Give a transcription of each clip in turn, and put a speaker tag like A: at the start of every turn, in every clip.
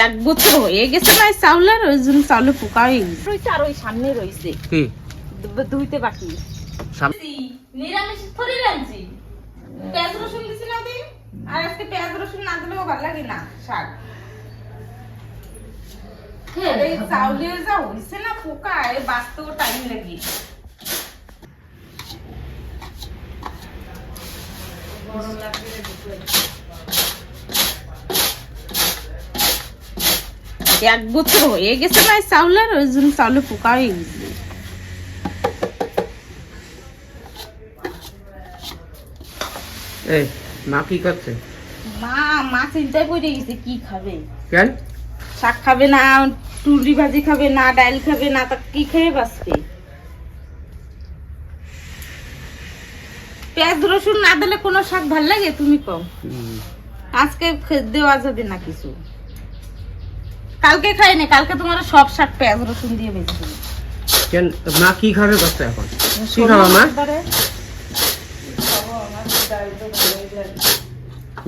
A: এক বছর হয়ে গেছে না চাউলের, ওই জন্য চাউলে পোকা হয়ে গেছে। ওইটা আর ওই সামনে রয়েছে
B: কি
A: ধুইতে বাকি। নিরামিষ থরি রাঁধছি, পেঁয়াজ রসুন দিছি না দিই, আর আজকে পেঁয়াজ রসুন না দিলেও ভালো লাগে না শাক। এই চাউলে যা হইছে না পোকা, এই বাঁচতেও টাইম লাগে। এক বছর হয়ে গেছে না চাউলের, ওই জন্য চাউলে পোকা হয়ে গেছে।
B: এই মা কি করছে?
A: মা চিন্তায় পড়ে গেছে কি খাবে।
B: কেন?
A: শাক খাবে না, টুরি ভাজি খাবে না, ডাল খাবে না, তা কি খেয়ে বাঁচবে? পেঁয়াজ রসুন না দিলে কোনো শাক ভাল লাগে? তুমি কম আজকে দেওয়া যাবে না কিছু, কালকে খাই না, কালকে তোমার সব শাক পেঁয়াজ রসুন দিয়ে ভেজে দেবে।
B: কেন মা কি খাবে কষ্ট এখন? কি খাবা মা?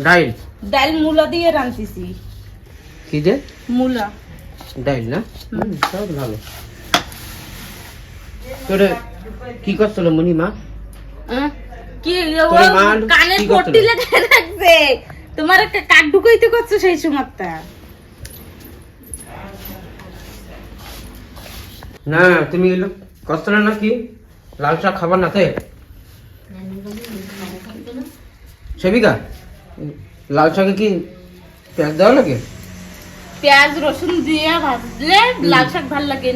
B: ডাইল।
A: ডাল মূলা দিয়ে রাঁধতেছি।
B: কি যে?
A: মূলা
B: ডাইল না? তাও ভালো। তোরে কি করছিল মনি মা?
A: কি কানে পট্টি লেগে রাখছে, তোমার একটা কাঠ ঢুকাইতে করছো সেই সময়টা।
B: না তুমি এলো করছিল না কি লাল শাক খাবার না? তাই সেবিকা লাল শাকে কি পেঁয়াজ দেওয়া লাগে?
A: পেঁয়াজ রসুন দিয়ে ভাজলে লাল শাক ভাল লাগে।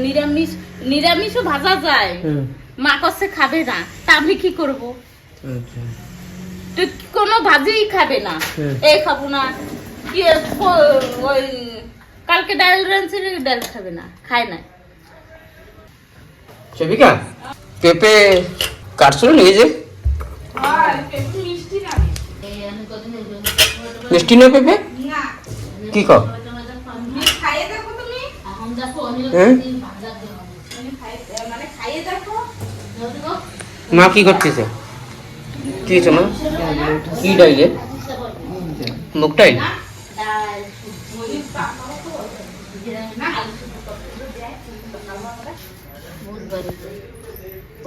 A: নিরামিষও ভাজা যায়। মা কাছে খাবে না, তা আমি কি করবো? তো কোনো ভাজিই খাবে না, এই খাবো না কি ওই কালকে ডাল রাঁধছি, ডাল খাবে না, খায় না।
B: সেবিকা পেঁপে কাটছিল নিয়ে যে মিষ্টি না পেঁপে কি কর? মা কি করতেছে? কি হয়েছে মা? কি ডাইলে? মুগ ডাইল?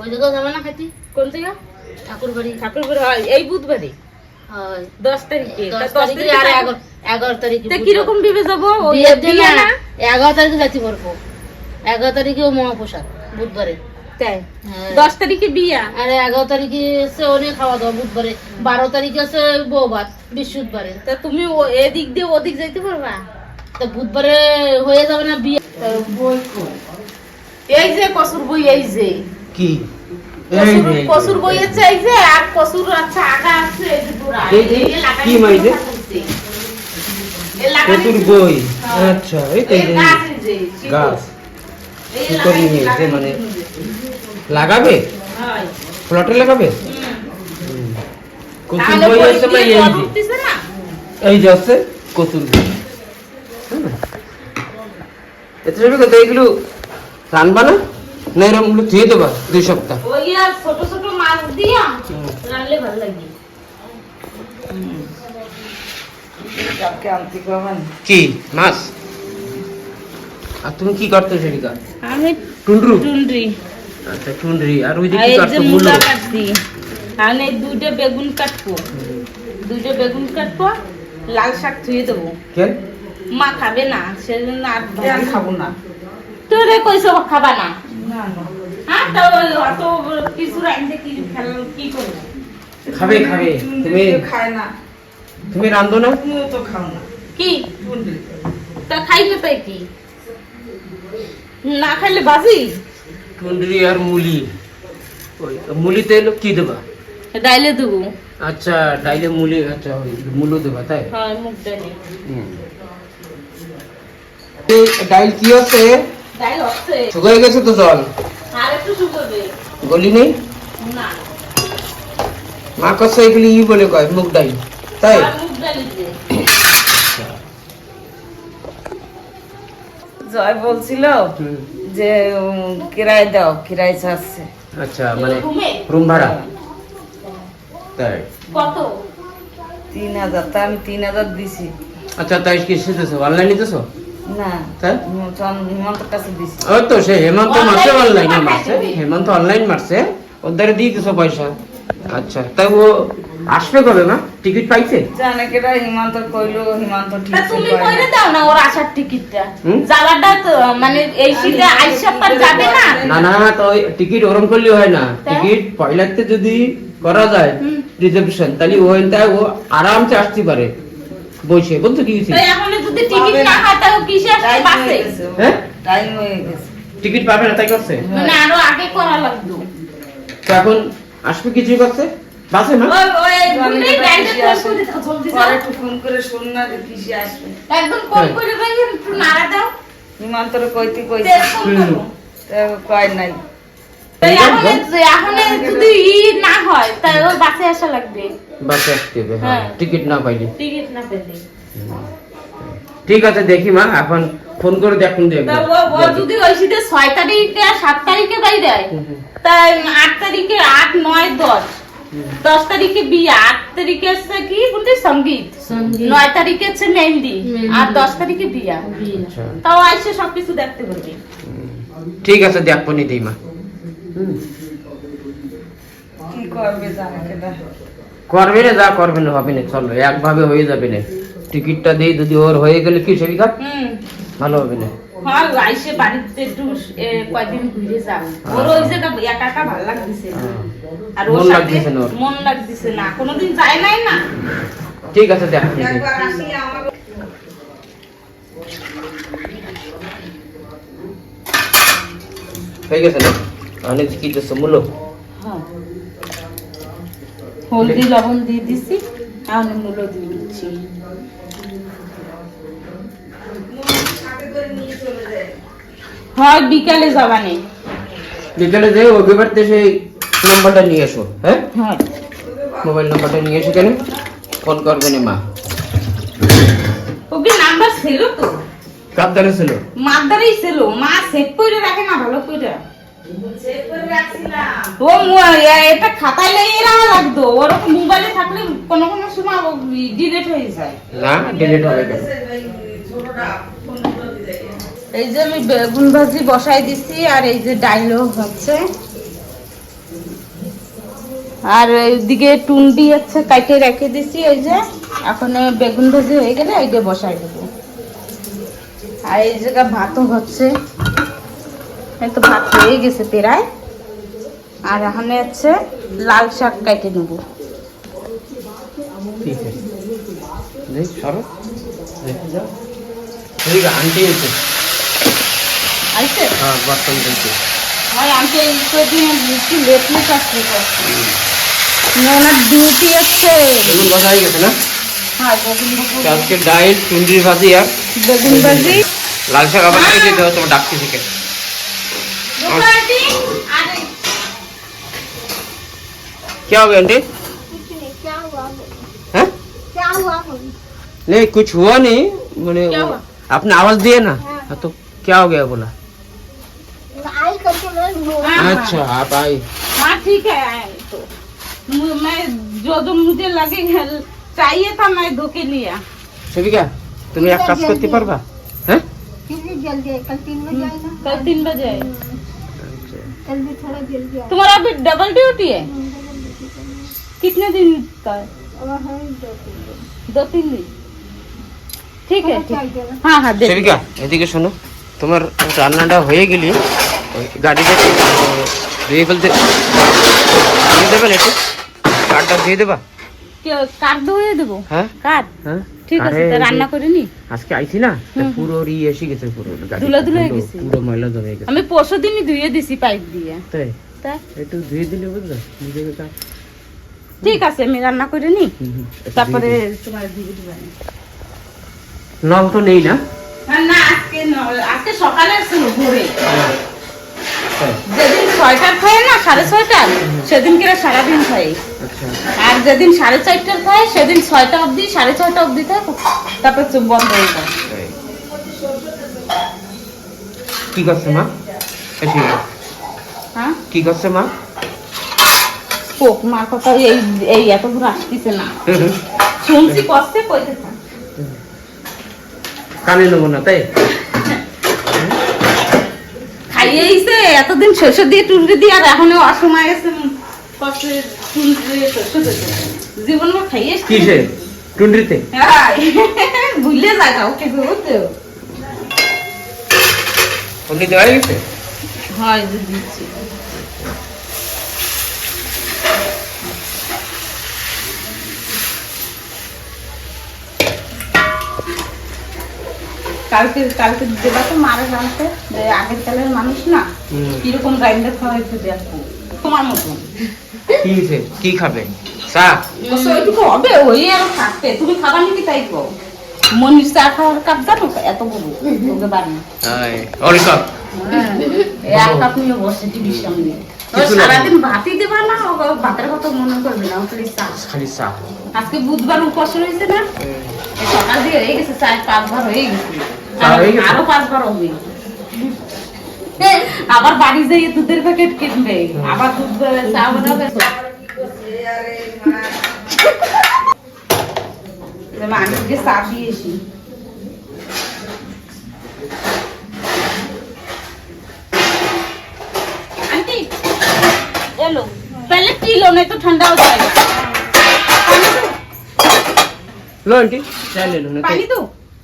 A: ওই জায়গায় যাবে না খাইতে? কোন জায়গা? ঠাকুরবাড়ি। ঠাকুরবাড়ি হয় এই বুধবারে 10 তারিখে। 11 তারিখে কিরকম ভেবে যাবো?
C: 11 তারিখে যাচ্ছি পারবো। 11 তারিখে মহাপ্রসাদ বুধবারে।
A: তাই 10 তারিখে বিয়া,
C: আর 11 তারিখে এসে অনেক খাওয়া দাওয়া বুধবারে। 12 তারিখে আছে বৌভাত বৃহস্পতিবারে।
A: তা তুমি এদিক দিয়ে ওদিক যাইতে পারবা?
C: তো বুধবারে হয়ে যাবে না বিয়ে?
A: বই এই যে কসুর বই, এই যে
B: কি
A: কসুর বই আছে, এই যে আর কসুর আছে আগা আছে, এই যে পুরা
B: কি মাইছে কসুর বই। আচ্ছা এই তো গাছ শিকড় নিয়েছে, মানে লাগাবে প্লটে লাগাবে। কসুর বই আছে মানে এই যে আছে কসুর বই। এত কথা এগুলো রানবা না না এরকম গুলো ধুয়ে দেবা 2 সপ্তাহ?
A: ওই আর ছোট ছোট মাছ দিয়া রান্নলে ভালো লাগে।
B: কি মাছ? আর তুমি কি করতে সেদিকা?
A: আমি টুন্ডরি।
B: আচ্ছা টুন্ডরি। আর ওই দিকে কি করতে?
A: মূলা কাটছি। আর এই 2টা বেগুন কাটবো, 2টা বেগুন কাটবো, লাল শাক ধুয়ে দেবো।
B: কেন?
A: মা খাবে না, সেজন্য আর খাবো না। তোরে কইছো খাবা না? না না। হ্যাঁ তো অত কিছু রাইন্দে কি কি করব?
B: খাবে খাবে। তুমি
A: খায় না।
B: তুমি রান্ধো না?
A: তুমিও তো খাও না। কি তা খাইবে তাই কি? না খাইলে বাজি?
B: টুন্ডরি আর মুলি। ওই মুলিতে এলো কি দেবা?
A: ডাইলে দেবো।
B: আচ্ছা ডাইলে মুলি। আচ্ছা ওই মুলো দেবা তাই?
A: হ্যাঁ মুগ ডাইলে।
B: এই ডাইল কি আছে?
A: ডাইল আছে।
B: শুকিয়ে গেছে তো জল?
A: আর একটু শুকাবে।
B: গলি নেই
A: না।
B: মা কাছে এগুলি ই বলে কয় মুগ ডাইল তাই?
A: মুগ ডাইলে জয় বলছিল যে কিরায় দাও, কিরায় চাচ্ছে।
B: আচ্ছা মানে রুম ভাড়া? তাই
A: কত?
C: 3000, তা আমি 3000 দিছি।
B: আচ্ছা তাই কি শিখতেছো অনলাইন নিতেছো
C: না,
B: তাই
C: হিমন্তের কাছে দিছি।
B: ওই তো সে হেমন্ত মারছে
A: Online
B: অনলাইনে
A: পাঠাই
B: মারছে
A: দিবি।
B: হেমন্ত অনলাইন মারছে ওদের দিয়ে দিছো পয়সা আচ্ছা তাই ও আসবে কবে মা টিকিট পাইছে
C: জানে কেটা হিমন্ত কইলো, হিমন্ত ঠিক
A: তা তুমি কইলে দাও না ওর আসার টিকিটটা। যাওয়াটা তো মানে এই শীতে আইসা পার যাবে না।
B: না না তো ওই টিকিট ওরম করলে হয় না
A: তাই?
B: টিকিট পয়লাতে যদি করা যায় রিজার্ভেশন তাহলে ওইটাই ও আরামসে আসতে পারে বসে বলতো কি হয়েছে
A: তাই এখন যদি টিকিট না হয় তাও কিসে আসবে বাসে?
B: হ্যাঁ
C: টাইম হয়ে গেছে।
B: টিকিট পাবে না তাই করছে
A: মানে আরো আগে করা লাগতো।
B: তো এখন আসবে কিছু করছে বাসে না
A: ওই বুঝলেই ব্যাংকে ফোন করে দাও জলদি যাও।
C: পরে একটু ফোন করে শোন না যে কিসে আসবে।
A: একদম কল করে ভাই একটু নাড়া দাও।
C: হিমন্তরে কইতে কইছে,
A: টেলিফোন করো।
C: তা কয় নাই।
A: তাই এখন যদি না হয় তাই ওর বাসে আসা লাগবে।
B: বাসে আসতে হবে হ্যাঁ
A: হ্যাঁ।
B: টিকিট না পাইলে
A: টিকিট না পেলে।
B: ঠিক আছে দেখি মা এখন ফোন করে দেখুন দেখবো
A: তা ও যদি ওই শীতে 6 তারিখে আর 7 তারিখে বাইরে যায় তাই 8 তারিখে 8, 9, 10 তারিখে বিয়ে, 8 তারিখে আছে কি বলতে সঙ্গীত, 9 তারিখে আছে মেহেন্দি আর 10 তারিখে বিয়া।
B: আচ্ছা
A: তাও আইসে সবকিছু দেখতে পারবে।
B: ঠিক আছে দেখবো নি দিই মা
C: কি করবে জানে কেটা।
B: করবে না যা করবে না হবে না চলো একভাবে হয়ে যাবে না টিকিটটা দিই যদি ওর হয়ে গেলে কি সেবিকা ভালো হবে না
A: হ্যাঁ আইসে বাড়িতে একটু কয়েকদিন ঘুরে যাও। ওর ওই জায়গা একা একা ভালো লাগতেছে না। আর ওর
B: মন
A: সাথে
B: লাগতেছে না ওর।
A: মন লাগতেছে না, কোনোদিন যায় নাই না।
B: ঠিক আছে দেখ
C: একবার আসলে আমাকে
B: হয়ে গেছে না অনেক কি করছো মূল্য
A: হ্যাঁ হলদি লবণ দিয়ে দিছি আর মূলো দিয়ে দিচ্ছি।
C: সাথে করে নিয়ে চলে যায়।
A: হয় বিকালে যাবানে।
B: বিকেলে যে রবিবার সেই নাম্বারটা নিয়ে এসো হ্যাঁ
A: হয়
B: মোবাইল নাম্বারটা নিয়ে এসে কেন ফোন করবে না মা
A: ওকে নাম্বার ছিল তো
B: কার দ্বারা ছিল
A: মাদারই ছিল, মা সেভ করে রাখে না ভালো করে।
C: সেভ করে রাখছিলাম।
A: ও এটা খাতায় লেগে রাখা লাগতো, ওরকম মোবাইলে থাকলে কোনো কোনো সময় ডিলিট হয়ে যায়।
B: না ডিলিট হবে কেন
C: ছোটটা ফোন করে দিয়ে যায়।
A: এই যে আমি বেগুন ভাজি বসাই দিছি আর এই যে ডাইলও হচ্ছে আর এইদিকে টুন্ডি হচ্ছে কাটে রেখে দিছি। এই যে এখন বেগুন ভাজি হয়ে গেলে এইটা বসাই দেবো। আর এই জায়গা ভাতও হচ্ছে, এই তো ভাত হয়ে গেছে প্রায়। আর এখানে হচ্ছে লাল শাক কাটে নেবো।
B: ঠিক আছে দেখ সরো দেখে যাও ঠিক আছে আন্টি এসে
A: আইছে
B: হ্যাঁ বর্তমান দিতে
A: হয় আনতে দিন একটু লেট লেট আসছে ওনার ডিউটি আছে।
B: বেগুন ভাজা হয়ে গেছে না
A: হ্যাঁ বেগুন ভাজি,
B: আজকে ডাইল টুন্ডির ভাজি আর
A: বেগুন ভাজি
B: লাল শাক আবার কেটে দেওয়া তোমার ডাকছি থেকে क्या हो गया आंटी
D: क्या हुआ
B: हैं
D: क्या हुआ
B: नहीं कुछ हुआ नहीं मैंने
A: क्या हुआ?
B: आपने आवाज दिया ना हाँ, तो क्या हो गया बोला
D: आई करके मैं
A: हाँ,
B: अच्छा आप आई
A: हाँ ठीक है आए तो मैं जो मुझे लगे चाहिए था मैं धोके लिया।
B: সেবিকা তুমি এক কাজ করতে পারবা হ্যাঁ
D: कितनी जल्दी है कल 3 बजे आएगा
A: कल 3 बजे
D: कल भी थोड़ा जल्दी आएगा
A: तुम्हारा अभी डबल ड्यूटी है कितने दिन का है?
D: और हम 2-3 दिन
A: 2-3 दिन ठीक है
D: थोड़ा
A: ठीक।
D: चाहिए ना
A: हाँ हाँ दे
B: সেবিকা এদিকে শোনো তোমার রান্নাটা হয়ে গেলি ওই গাড়িটা ধুয়ে ফেলতে দিয়ে দেবেন একটু কাঠটা ধুয়ে দেবা
A: কাঠ ধুয়ে দেবো
B: হ্যাঁ
A: কাঠ
B: হ্যাঁ
A: ঠিক আছে
B: আরে,
A: তা রান্না করে নি।
B: আজকে আইছি না তা পুরো এসে গেছে পুরো গাড়ি
A: ধুলো ধুলো হয়ে গেছে।
B: পুরো ময়লা জমে গেছে
A: আমি পরশু দিনই ধুয়ে দিছি পাইপ দিয়ে।
B: তাই
A: তাই
B: একটু ধুয়ে দিলে বুঝলো নিজেকে কাজ
A: ঠিক আছে আমি রান্না করে নি
B: একটু
A: তারপরে
B: ধুয়ে দিই।
A: তোমার দিয়ে দিবা।
B: নল তো নেই না
A: না আজকে আজকে সকালে ছিল ভোরে,
B: তাই?
A: যেদিন 6টার খায় না 6:30 সেদিন কেরা সারাদিন খাই,
B: আচ্ছা
A: আর যেদিন 4:30 খায় সেদিন 6টা অবধি 6:30 অবধি থাকে, তারপর চুপ বন্ধ হয়ে যায়।
B: তাই। কি করছে মা এসে
A: হ্যাঁ
B: কি করছে মা
A: কোক মার কথা এই এই এত দূর আসতেছে না শুনছি কষ্টে কইতেছে
B: কানে নেবো না তাই
A: খাইয়েইছে এতদিন শস্য দিয়ে টুন্ডি দিয়ে আর এখনো অসময় আছে কষ্টে টুন্ডি দিয়ে শস্য দিতে জীবন খাইয়ে
B: কিসে টুন্ড্রিতে
A: ভুলে যাগা ওকে বুঝতে
B: টুন্ড্রি দেওয়া গেছে
A: হয় দিচ্ছি কালকে কালকে দেবা তো মারা জানতে যে আগের কালের মানুষ না কিরকম গ্রাইন্ডার খাওয়াইতে দেখো তোমার মতন
B: কি খাবে চা
A: ওইটুকু হবে ওই আর থাকতে তুমি খাবার নাকি তাই কো মনির চা খাওয়ার কাপ জানো এত বড় ওকে বাড়ি
B: অল কাপ
A: এক কাপ নিয়ে বসে টিভির সামনে সারাদিন ভাতই দেবা না ভাতের কথা মনে করবে না
B: খালি চা
A: আজকে বুধবার উপাস রয়েছে না সকাল দিয়ে হয়ে গেছে 4-5 বার হয়ে গেছে আরো 5 বার হবে আবার বাড়ি যাইয়ে দুধের প্যাকেট কিনবে আবার দুধ চা বানাবে আমি আজকে চা দিয়েছি आंटी ये लो पहले पी लो नहीं तो ठंडा हो जाएगा
B: लो आंटी चाय ले लो ना
A: पानी दो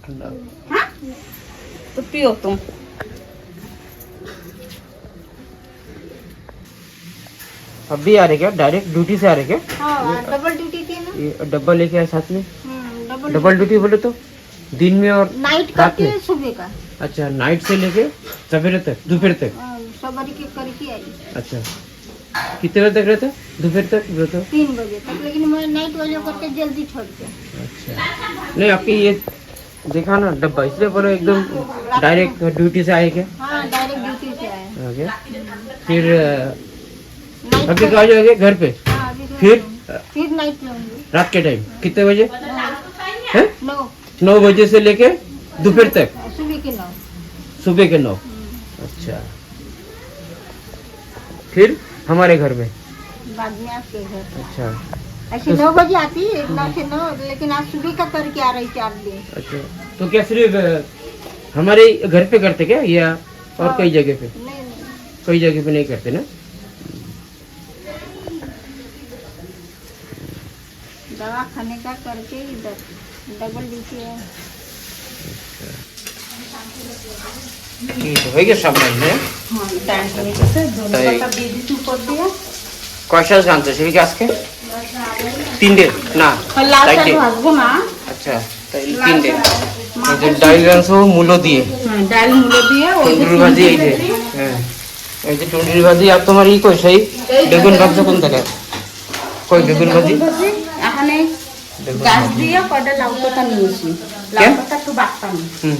B: ठंडा
A: हाँ तो पियो तुम
B: अभी आ रहे क्या डायरेक्ट ड्यूटी से आ रहे क्या
D: हाँ डबल ड्यूटी थी ना
B: ये डब्बा लेके आए साथ में
D: डबल
B: डबल ड्यूटी बोले तो दिन में और
D: नाइट
B: रात
D: करके
B: में
D: सुबह का
B: अच्छा नाइट से लेके सवेरे तक दोपहर तक
D: सवारी के करके आई
B: अच्छा कितने बजे तक रहते दोपहर तक रहते
D: 3 बजे तक लेकिन मैं नाइट वाले करके जल्दी छोड़ के
B: अच्छा नहीं आपकी ये देखा ना डब्बा इसलिए बोलो एकदम डायरेक्ट ड्यूटी से आए क्या
D: हाँ डायरेक्ट ड्यूटी से आए
B: ओके फिर
D: नाइट
B: अभी कहाँ जाओगे घर पे
D: हाँ, अभी तो-
B: फिर
D: फिर नाइट लूंगी
B: रात के टाइम कितने बजे हैं
D: 9
B: 9 बजे से लेके दोपहर तक
D: सुबह के 9
B: सुबह के 9 अच्छा फिर हमारे घर में
D: बाद में आपके घर
B: अच्छा
D: ऐसे 9 बजे आती है 9 से 9 लेकिन आज सुबह का करके आ रही 4 दिन
B: अच्छा तो क्या सिर्फ हमारे घर पे करते क्या या और
D: हाँ।
B: कई जगह पे
D: नहीं
B: कई जगह पे नहीं करते ना
D: दवा खाने का करके इधर डबल ड्यूटी है
B: ठीक है हो गया सब महीने
A: हाँ टाइम हो गया दोनों
B: তাই।
A: का दीदी तू कर दिया
B: কয়টা জানতে সেটা কি আজকে 3 ডে না
A: और लाल
B: 4
A: चाय
B: ডে
A: भाजबो ना
B: আচ্ছা তাই 3 ডে এই যে ডাইল রান্স মূলো দিয়ে
A: ডাল মুলো দিয়ে ওই যে
B: টুন্ডুরি ভাজি এই যে হ্যাঁ এই যে টুন্ডুরি ভাজি আর তোমার ই কই সেই বেগুন ভাজি কোন থেকে কই বেগুন ভাজি
A: এখানে
B: বেগুন
A: গাছ
B: ভাজি।
A: দিয়ে কয়টা লাউ পাতা নিয়েছি লাউ
B: কেন?
A: পাতা একটু বাটতাম
B: হুম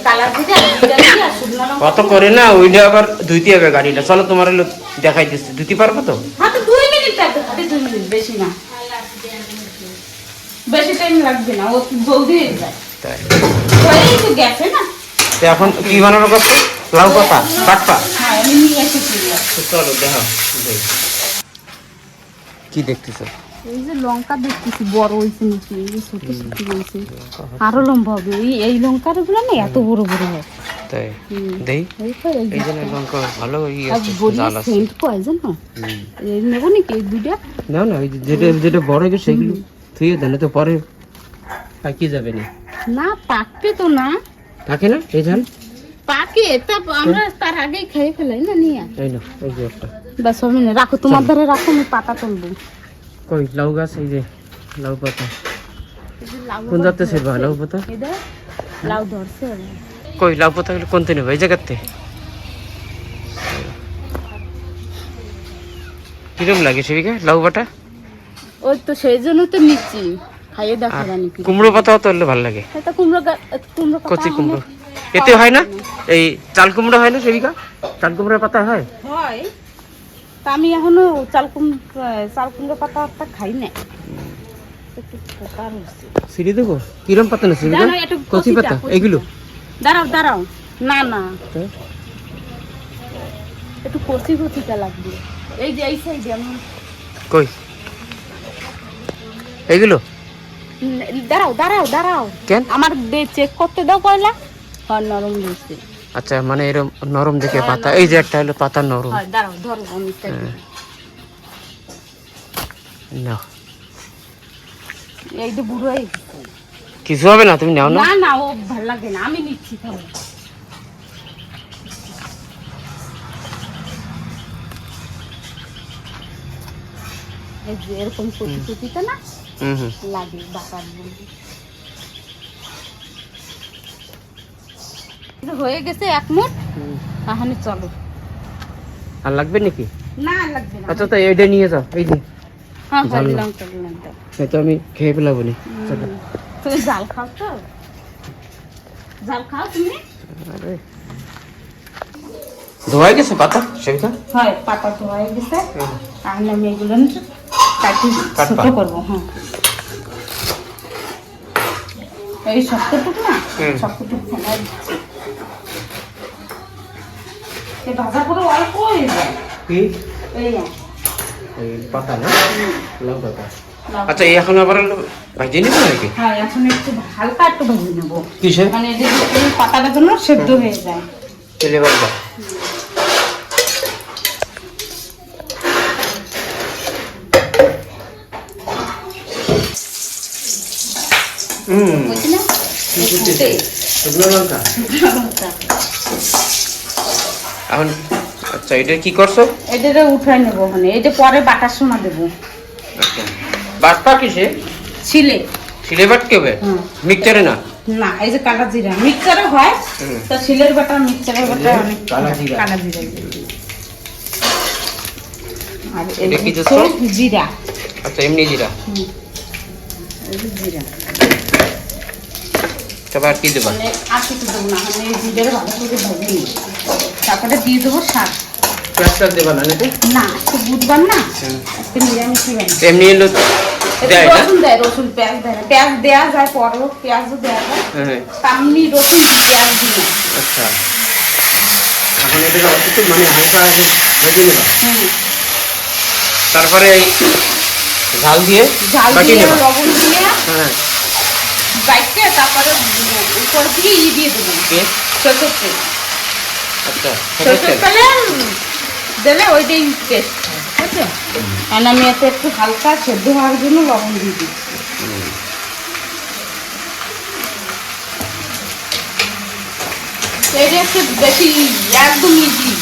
A: কালার দিয়ে জিরা দিয়ে আর শুকনো লঙ্কা
B: কত করে না ওইটা আবার ধুইতে হবে গাড়িটা চলো তোমার হলো দেখাই দিচ্ছি ধুতে পারবো তো
A: হ্যাঁ তো 2 মিনিট লাগবে খালি 2 মিনিট বেশি না বেশি টাইম লাগবে না ও জলদি হয়ে যায়
B: তাই
A: ওই তো গেছে না
B: তো এখন কি বানানো করছো লাউ পাতা বাটপা
A: হ্যাঁ আমি নিয়ে এসেছি
B: তো চলো দেখো কি দেখতেছো
A: এই যে লঙ্কা দেখতেছি বড় হয়েছে নাকি এই যে ছোট ছোট হয়েছে আরো লম্বা হবে এই লঙ্কার গুলো না এত বড় বড় হয়
B: তাই দেই
A: এই তো এই
B: এই জন্য লঙ্কা ভালো ইয়ে
A: আর
B: আছে
A: বড়ি
B: জাল আছে
A: সেন্ট কয় জানো
B: হুম।
A: এই নেবো নাকি এই দুইটা
B: না না এই যেটা যেটা বড় হয়েছে সেগুলো থুয়ে দেন তো পরে পাকিয়ে যাবে না
A: না পাকবে তো না
B: থাকে না এই ধান
A: পাকে তা আমরা তার আগেই খেয়ে ফেলাই না নিয়ে
B: এই না এই যে একটা
A: বাস আমি না রাখো তোমার ধারে রাখো আমি পাতা তুলবো
B: কই লাউ গাছ এই যে লাউ পাতা
A: এই যে লাউ
B: কোন যাতে সেবা লাউ পাতা
A: এই দেখ, লাউ ধরছে
B: কই লাউ পাতা গুলো কোনতে নেবে এই জায়গাতে কিরম লাগে সেবিকা লাউ পাতা
A: ওই তো সেই জন্য তো নিচ্ছি খাইয়ে দেখো
B: আর
A: রানি কি
B: কুমড়ো পাতাও তো ভালো লাগে
A: এটা কুমড়ো কুমড়ো পাতা
B: কচি কুমড়ো
A: হলে-
B: এতে হয় না এই চাল কুমড়ো হয় না সেবিকা চাল কুমড়োর পাতা হয়
A: হয় তা আমি এখনো চাল কুমড়ো পাতা একটা খাই না একটু পোকা হচ্ছে।
B: সিঁড়ি দেবো কিরম পাতা না সেবিকা
A: দাঁড়াও, একটু
B: কচি
A: কচিটা,
B: পাতা
A: কচিটা।
B: এগুলো
A: দাঁড়াও দাঁড়াও না না
B: তো?
A: একটু কচি কচিটা লাগবে এই যে এই সাইডে আমি
B: কই এইগুলো
C: দাঁড়াও দাঁড়াও দাঁড়াও,
B: কেন?
C: আমার চেক করতে দাও পয়লা। হ্যাঁ নরম দিয়েছে।
B: আচ্ছা মানে এরকম নরম দেখে পাতা, এই যে একটা হলো পাতা নরম।
C: হ্যাঁ দাঁড়াও ধরো আমি
B: না
C: এই যে বুড়ো হয়ে গেছে।
B: কিছু হবে না, তুমি নাও না।
C: না না ও ভালো লাগে না, আমি নিচ্ছি তাহলে। এই যে এরকম কচি কচিতে না
B: হুম
C: লাগে বাটার মধ্যে। এটা হয়ে গেছে এক মুঠ, তাহলে চলো।
B: আর লাগবে নাকি?
C: না লাগবে না।
B: আচ্ছা তো এইটা নিয়ে যাও, এই যে
C: হ্যাঁ
B: ঝাল না।
C: দিলাম দিলাম দাও।
B: এই তো আমি খেয়ে ফেলাবো নি।
C: তুমি জাল খাও তো? জাল খাও তুমি?
B: আরে ধোয়া গেছে পাতা সেটা?
C: হয় পাতা তো হয়ে গেছে, তাহলে আমি এগুলো কাটি
B: কাটবা?
C: ছোট করবো। হ্যাঁ এই শক্তটুকু না, শক্তটুকু ফেলা দিচ্ছি। এই ভাজা করে অল্প হয়ে যায়।
B: কি
C: এই না,
B: এই পাতা না, লাউ পাতা।
C: লাউ।
B: আচ্ছা এই এখন আবার ভাজিয়ে নিবো নাকি?
C: হ্যাঁ এখন একটু হালকা একটু ভেজে নেবো,
B: কিসে?
C: মানে এই যে এই পাতাটা যেন সেদ্ধ হয়ে যায়।
B: তেলে বাবা
C: বুঝলি না? এই ফুটে।
B: শুকনো লঙ্কা
C: লঙ্কা।
B: এখন। আচ্ছা এটা কি করছো?
C: এটারে উঠাই নেবো, মানে এটা পরে বাটার সময় দেবো।
B: আচ্ছা বাটপা কিসে?
C: ছিলে।
B: শিলে বাটকে হবে?
C: হুম।
B: মিক্সচারে না?
C: না এই যে কালা জিরা মিক্সচারে হয়,
B: হুম।
C: তো শিলের বাটা মিক্সচারের বাটা অনেক
B: কালা জিরা।
C: কালা জিরা আর
B: এটা কি
C: এই
B: দিচ্ছ?
C: জিরা।
B: আচ্ছা এমনি জিরা।
C: হুম। এই যে জিরা
B: তারপর আর কি দেবা?
C: মানে আর কিছু দেবো না, মানে এই জিরার ভালো করে ভেজে নিই, তারপরে দিয়ে দেবো শাক।
B: পেঁয়াজ টাক দেবা না নাকি?
C: না একটু বুধবার না, একটু নিরামিষই বানাই।
B: এমনি এলো
C: একটু
B: দেয় না?
C: রসুন দেয়, রসুন পেঁয়াজ দেয় না, পেঁয়াজ দেওয়া যায় পরেও, পেঁয়াজও দেওয়া যায়,
B: হ্যাঁ
C: সামনি রসুন পেঁয়াজ দিই না।
B: আচ্ছা এখন এটা একটু মানে হালকা ভেজে নেবা,
C: হুম।
B: তারপরে এই ঝাল দিয়ে
C: ঝাল
B: বাটি
C: দিয়ে
B: নেবা।
C: লবণ দিয়ে
B: হ্যাঁ
C: বাইটে তারপরে উপর দিয়ে দিয়ে দেবো
B: কে?
C: সরষের তেল।
B: আচ্ছা
C: সরষের তেলে দিলে ওইটাই টেস্ট হয়, ঠিক আছে? আর আমি এতে একটু হালকা সেদ্ধ হওয়ার জন্য লবণ দিয়ে দিই। এটা একটু বেশি একদম ইজি,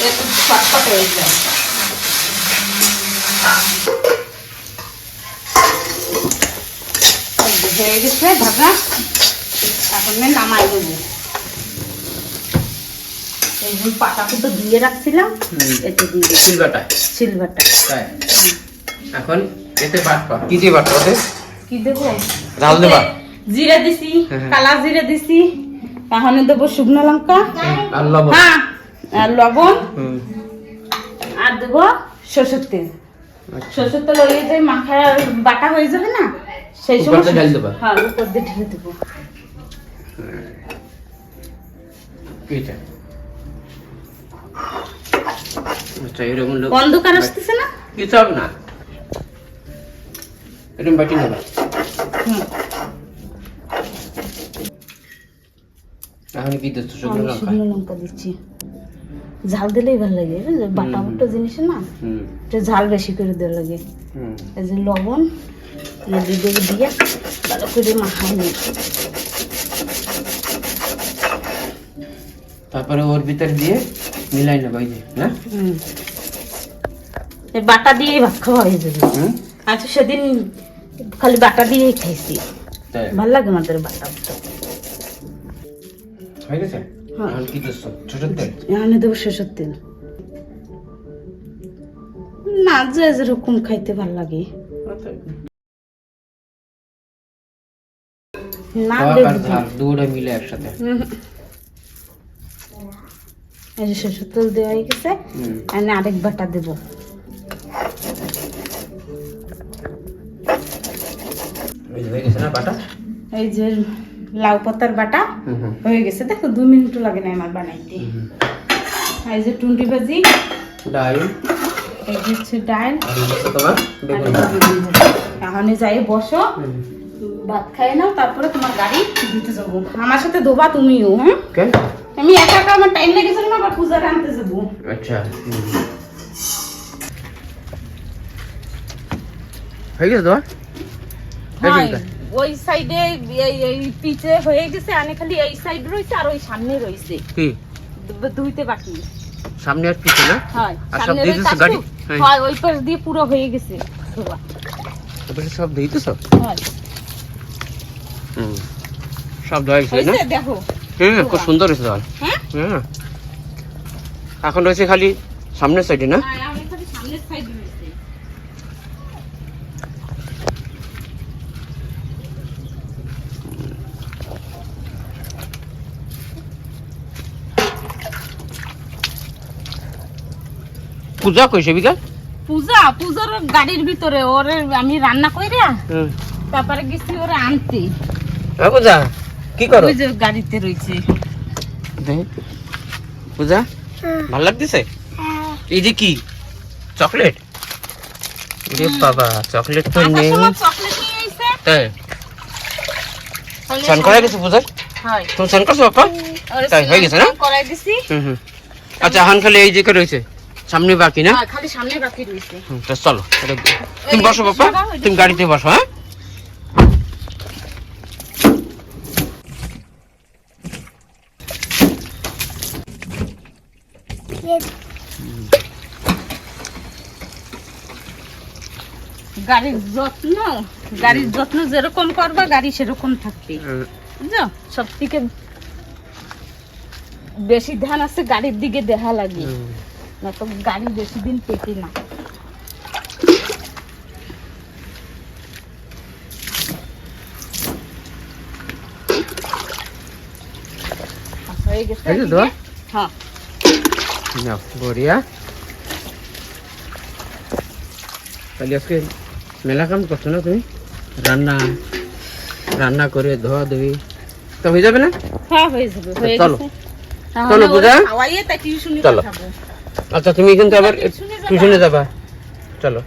C: একটু ছটপট হয়ে যায়। হয়ে গেছে ভাজা, এখন আমি নামাই দেবো। এই যে পাতা তো দিয়ে রাখছিলাম, এতে দিয়ে দেবো
B: সিলবাটা
C: সিলভারটা।
B: তাই এখন এতে বাটপা কি দিয়ে বাটপা? ওতে
C: কি দেবো?
B: ঝাল দেবা?
C: জিরা দিছি,
B: হ্যাঁ।
C: কালা জিরা দিছি, তাহলে দেবো শুকনো লঙ্কা,
B: আর লবণ।
C: হ্যাঁ আর লবণ,
B: হুম
C: আর দেবো সরষের তেল।
B: আচ্ছা।
C: সরষের তেল ওই যে মাখা বাটা হয়ে যাবে না, সেই
B: উপর
C: সময়
B: দিয়ে ঢেলে দেবা?
C: হ্যাঁ উপর দিয়ে ঢেলে দেবো।
B: এইটা আচ্ছা এরকম লোক
C: অন্ধকার আসতেছে না?
B: কিছু হবে না, এরকম বাটি নেবা।
C: হুম।
B: এখন কি দিচ্ছ? শুকনো
C: আমি
B: লঙ্কা?
C: শুকনো লঙ্কা দিচ্ছি, ঝাল দিলেই ভালো লাগে, বুঝলে? বাটা বাটা জিনিস না,
B: হুম
C: একটু ঝাল বেশি করে দেওয়া লাগে।
B: হুম
C: এই যে লবণ দিয়ে ভালো করে মাখাই নিই।
B: তারপরে ওর ভিতর দিয়ে মিলাই নেবা, এই যে না?
C: হুম। এই বাটা দিয়ে ভাত খাওয়া হয়ে যাবে।
B: হুম
C: আচ্ছা সেদিন খালি বাটা দিয়েই খাইছি,
B: তাই
C: ভালো লাগে আমাদের বাটা।
B: হয়ে গেছে?
C: হ্যাঁ।
B: এখন কি দিচ্ছ? ছোটোর তেল?
C: এখানে দেবো সরষের তেল। না যে যেরকম খাইতে ভালো লাগে না
B: টক আর
C: দেবো।
B: ঝাল দুটোটা মিলে একসাথে।
C: এই যে সরষের তেল দেওয়া হয়ে গেছে,
B: হুম
C: আমি আরেক বাটা দেবো।
B: এই যে হয়ে গেছে না বাটা?
C: এই যে লাউ পাতার বাটা
B: হুম হুম
C: হয়ে গেছে, দেখো 2 মিনিটও লাগে না আমার বানাইতে। এই যে টুন্ডি ভাজি,
B: ডাল,
C: এই যে হচ্ছে ডাল।
B: আর এই হচ্ছে তোমার বেগুন ভাজা।
C: এখন যাই বসো, ভাত খাই নাও, তারপরে তোমার গাড়ি দিতে যাবো। আমার সাথে ধোবা তুমিও, হ্যাঁ?
B: কেন?
C: আমি একা একা আমার টাইম লেগেছে না, আবার পূজাটা আনতে যাবো।
B: আচ্ছা হয়ে গেছে তোমার?
C: হ্যাঁ, ওই সাইডে এই পিছে হয়ে গেছে, আনে খালি এই সাইড রয়েছে আর ওই সামনে রয়েছে,
B: কি
C: ধুইতে বাকি।
B: সামনে আর পিছনে না?
C: হয়
B: আর সব
C: সামনের
B: দিয়ে
C: ওই
B: দিছো
C: কাজটু-
B: গাড়ি? হ্যাঁ।
C: হয় ওই পাশ দিয়ে পুরো হয়ে গেছে ধোয়া।
B: তারপরে সব দিতেছো?
C: হয়
B: সব ধোয়া গেছে না?
C: হয়েছে দেখো।
B: হ্যাঁ, খুব সুন্দর হয়েছে ধোয়া।
C: হ্যাঁ
B: হ্যাঁ, এখন রয়েছে খালি সামনের সাইডে না?
C: হ্যাঁ, আমি খালি সামনের সাইড রয়েছে।
B: পূজা কইছে বিকা?
C: পূজার গাড়ির ভিতরে ওরে আমি রান্না কইরা তারপরে গেছি ওরে আনতে।
B: পূজা কি করো?
C: ওই যে গাড়িতে রয়েছে।
B: পূজা ভালো লাগতেছে? এই যে কি চকলেট? রে বাবা, চকলেট তো
C: আসার
B: নেই।
C: সময় চকলেট নিয়ে আইছে।
B: তাই স্নান করা গেছে পূজা?
C: হয়
B: তুমি স্নান করছো বাবা?
C: ওরে
B: তাই হয়ে গেছে না?
C: স্নান করাই দিছি।
B: আচ্ছা, এখন খালি এই যে রয়েছে সামনে বাকি না?
C: হ্যাঁ, খালি সামনে বাকি রয়েছে।
B: তো চলো তুমি বসো বাবা, তুমি গাড়িতে বসো। হ্যাঁ,
C: গাড়ির যত্ন যেরকম করবা গাড়ি সেরকম থাকবে, বুঝছো? সব থেকে বেশি ধ্যান আছে গাড়ির দিকে দেখা লাগে, না তো গাড়ি বেশি দিন টেকে না। হয়ে গেছে
B: হয়ে গেছে তো?
C: হ্যাঁ
B: নাও, বড়িয়া। তাহলে আজকে মেলা কাম করছো না তুমি? রান্না করে ধোয়া ধুই তো হয়ে যাবে না?
C: হ্যাঁ হয়ে যাবে, হয়ে
B: চলো।
C: গেছে।
B: চলো পূজা।
C: খাওয়াইয়ে তাই টিউশনি
B: চলো।
C: পাঠাবো।
B: আচ্ছা, তুমি কিন্তু আবার
C: টিউশনে যাবা?
B: টিউশনে যাবা। চলো।